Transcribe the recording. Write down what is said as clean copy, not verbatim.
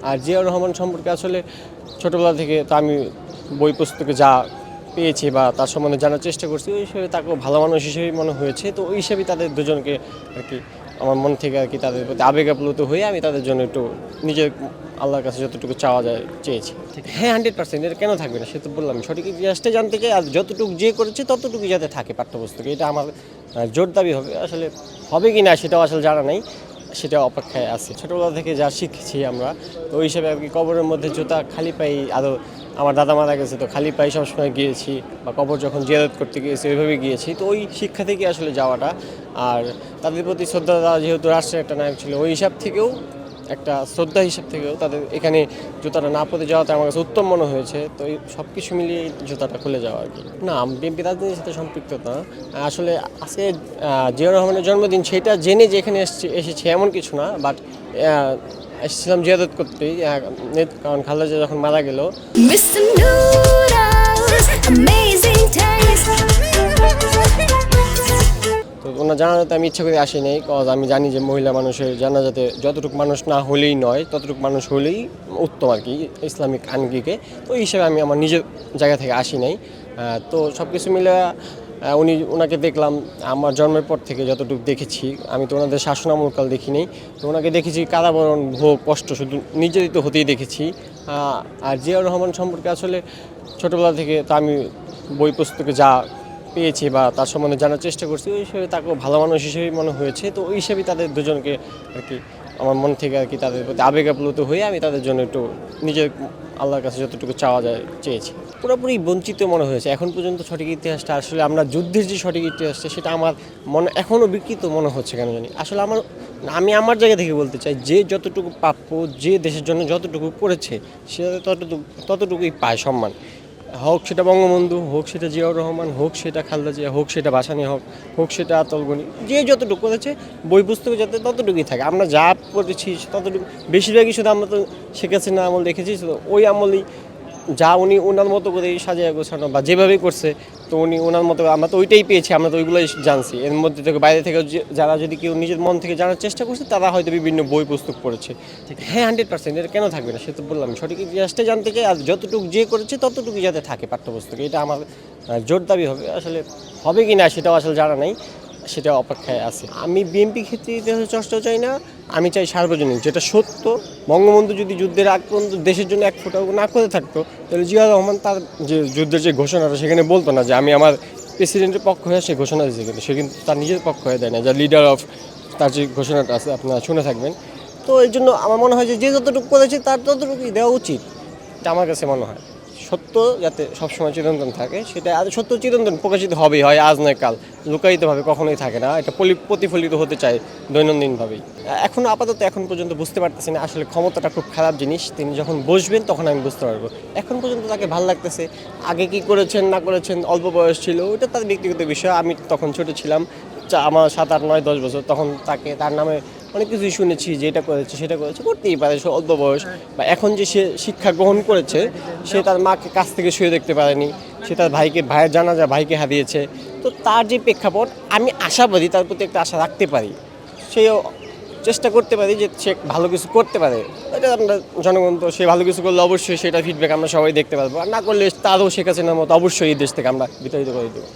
আর জিয়াউর রহমান সম্পর্কে আসলে ছোটোবেলা থেকে তো আমি বই পুস্তকে যা পেয়েছি বা তার সম্বন্ধে জানার চেষ্টা করছি, ওই হিসেবে তাকেও ভালো মানুষ হিসেবেই মনে হয়েছে। তো ওই হিসেবেই তাদের দুজনকে আর কি আমার মন থেকে আর কি তাদের প্রতি আবেগ আপ্লুত হয়ে আমি তাদের জন্য একটু নিজের আল্লাহর কাছে যতটুকু চাওয়া যায় চেয়েছি। হ্যাঁ, 100% এটা কেন থাকবে না, সে তো বললাম সঠিক ইতিহাসটা জানতে চাই, আর যতটুকু যে করেছে ততটুকুই যাতে থাকে পাঠ্যপুস্তকে, এটা আমার জোর দাবি হবে। আসলে হবে কি না সেটাও আসলে জানা নেই, সেটা অপেক্ষায় আছে। ছোটোবেলা থেকে যা শিখেছি আমরা, তো ওই হিসাবে আর কি কবরের মধ্যে জুতা খালি পাই, আরও আমার দাদা মারা গেছে তো খালি পাই সবসময় গিয়েছি, বা কবর যখন জিয়ারত করতে গিয়েছি ওইভাবে গিয়েছি। তো ওই শিক্ষা থেকে আসলে যাওয়াটা, আর তাদের প্রতি শ্রদ্ধা দেওয়া, যেহেতু রাষ্ট্রের একটা নায়ক ছিল, ওই হিসাব থেকেও একটা শ্রদ্ধা হিসাব থেকেও তাদের এখানে জুতাটা না পরে যাওয়াটা আমার কাছে উত্তম মনে হয়েছে। তো এই সব কিছু মিলিয়ে জুতাটা খুলে যাওয়া আর কি। না, বিএনপি রাজনীতির সাথে সম্পৃক্ত না। আসলে আজকে জিয়াউর রহমানের জন্মদিন, সেটা জেনে যে এখানে এসেছি এমন কিছু না, বাট এসেছিলাম জিয়ারত করতেই, কারণ খালেদা জিয়া যখন মারা গেল। তো ওনার জানাজাতে আমি ইচ্ছা করে আসি নাই, কজ আমি জানি যে মহিলা মানুষের জানাজাতে যতটুকু মানুষ না হলেই নয়, ততটুকু মানুষ হলেই উত্তম আর কি ইসলামিক আঙ্গিকে। তো এই হিসাবে আমি আমার নিজের জায়গা থেকে আসি নাই। তো সব কিছু মিলে ওনাকে দেখলাম আমার জন্মের পর থেকে যতটুকু দেখেছি, আমি তো ওনাদের শাসনামলকাল দেখি নাই। তো ওনাকে দেখেছি কারাবরণ, ভোগ, কষ্ট শুধু নির্যাতিত হতেই দেখেছি। আর জিয়াউর রহমান সম্পর্কে আসলে ছোটোবেলা থেকে তো আমি বই পুস্তকে যা পেয়েছি বা তার সম্বন্ধে জানার চেষ্টা করছি, ওই হিসেবে তাকেও ভালো মানুষ হিসেবেই মনে হয়েছে। তো ওই হিসেবেই তাদের দুজনকে আর কি আমার মন থেকে আর কি তাদের প্রতি আবেগ আপ্লুত হয়ে আমি তাদের জন্য একটু নিজের আল্লাহর কাছে যতটুকু চাওয়া যায় চেয়েছি। পুরোপুরি বঞ্চিত মনে হয়েছে এখন পর্যন্ত। সঠিক ইতিহাসটা আসলে আমরা যুদ্ধের যে সঠিক ইতিহাসটা, সেটা আমার মনে এখনও বিকৃত মনে হচ্ছে কেন জানি। আসলে আমি আমার জায়গা থেকে বলতে চাই, যে যতটুকু প্রাপ্য, যে দেশের জন্য যতটুকু করেছে, সে ততটুকুই পায় সম্মান। হোক সেটা বঙ্গবন্ধু, হোক সেটা জিয়াউর রহমান, হোক সেটা খালেদা জিয়া, হোক সেটা ভাসানী, হোক সেটা আতাউল গনি, যে যতটুকু করেছে বই পুস্তকে যাতে ততটুকুই থাকে। আমরা যা পড়েছি ততটুকু, বেশিরভাগই শুধু আমরা তো শেখ হাসিনা আমল দেখেছি, ওই আমলেই যা উনি ওনার মতো করে সাজিয়ে গোছানো বা যেভাবেই করছে, তো উনি ওনার মতো, আমরা তো ওইটাই পেয়েছি, আমরা তো ওইগুলোই জানছি। এর মধ্যে থেকে বাইরে থেকে যারা যদি কেউ নিজের মন থেকে জানার চেষ্টা করছে, তারা হয়তো বিভিন্ন বই পুস্তক পড়েছে। হ্যাঁ, 100% এটা কেন থাকবে না, সে তো বললাম সঠিক ইতিহাসটা জানতে চাই, আর যতটুকু যে করেছে ততটুকুই যাতে থাকে পাঠ্যপুস্তকে, এটা আমার জোর দাবি হবে। আসলে হবে কি না সেটাও আসলে জানা নেই, সেটা অপেক্ষায় আছে। আমি বিএনপি ক্ষেত্রে ইতিহাসের চর্চাও চাই না, আমি চাই সার্বজনীন যেটা সত্য। বঙ্গবন্ধু যদি যুদ্ধের আগ পর্যন্ত দেশের জন্য এক ফোঁটাও না করে থাকতো, তাহলে জিয়াউর রহমান তার যে যুদ্ধের যে ঘোষণাটা, সেখানে বলতো না যে আমি আমার প্রেসিডেন্টের পক্ষ হয়ে সে ঘোষণা দিয়েছে, কিন্তু সে কিন্তু তার নিজের পক্ষ হয়ে দেয় না, যা লিডার অফ, তার যে ঘোষণাটা আছে আপনারা শুনে থাকবেন। তো এই জন্য আমার মনে হয় যে যতটুকু করেছে তার ততটুকুই দেওয়া উচিত, এটা আমার কাছে মনে হয়। সত্য যাতে সবসময় চিরন্তন থাকে, সেটা আর সত্য চিরন্তন প্রকাশিত হবেই, হয় আজ নয় কাল, লুকায়িতভাবে কখনোই থাকে না, এটা প্রতিফলিত হতে চায় দৈনন্দিনভাবেই। এখনও আপাতত এখন পর্যন্ত বুঝতে পারতেছি না আসলে ক্ষমতাটা খুব খারাপ জিনিস। তিনি যখন বসবেন তখন আমি বুঝতে পারবো। এখন পর্যন্ত তাকে ভালো লাগতেছে, আগে কি করেছেন না করেছেন, অল্প বয়স ছিল, ওটা তার ব্যক্তিগত বিষয়। আমি তখন ছোট ছিলাম, আমার 7, 8, 9, 10 বছর, তখন তার নামে অনেক কিছুই শুনেছি যে এটা করেছে সেটা করেছে, করতেই পারে, সে অল্প বয়স। বা এখন যে সে শিক্ষা গ্রহণ করেছে, সে তার মাকে কাছ থেকে শুয়ে দেখতে পারেনি, সে তার ভাইয়ের জানাজা ভাইকে হারিয়েছে। তো তার যে প্রেক্ষাপট, আমি আশাবাদী, তার প্রতি একটা আশা রাখতে পারি, সেও চেষ্টা করতে পারি যে সে ভালো কিছু করতে পারে। এটা আমরা জনগণ, তো সে ভালো কিছু করলে অবশ্যই সেটা ফিডব্যাক আমরা সবাই দেখতে পারবো, আর না করলে তারও শেখ হাসিনার মতো অবশ্যই এই দেশ থেকে আমরা বিতাড়িত করে দেবো।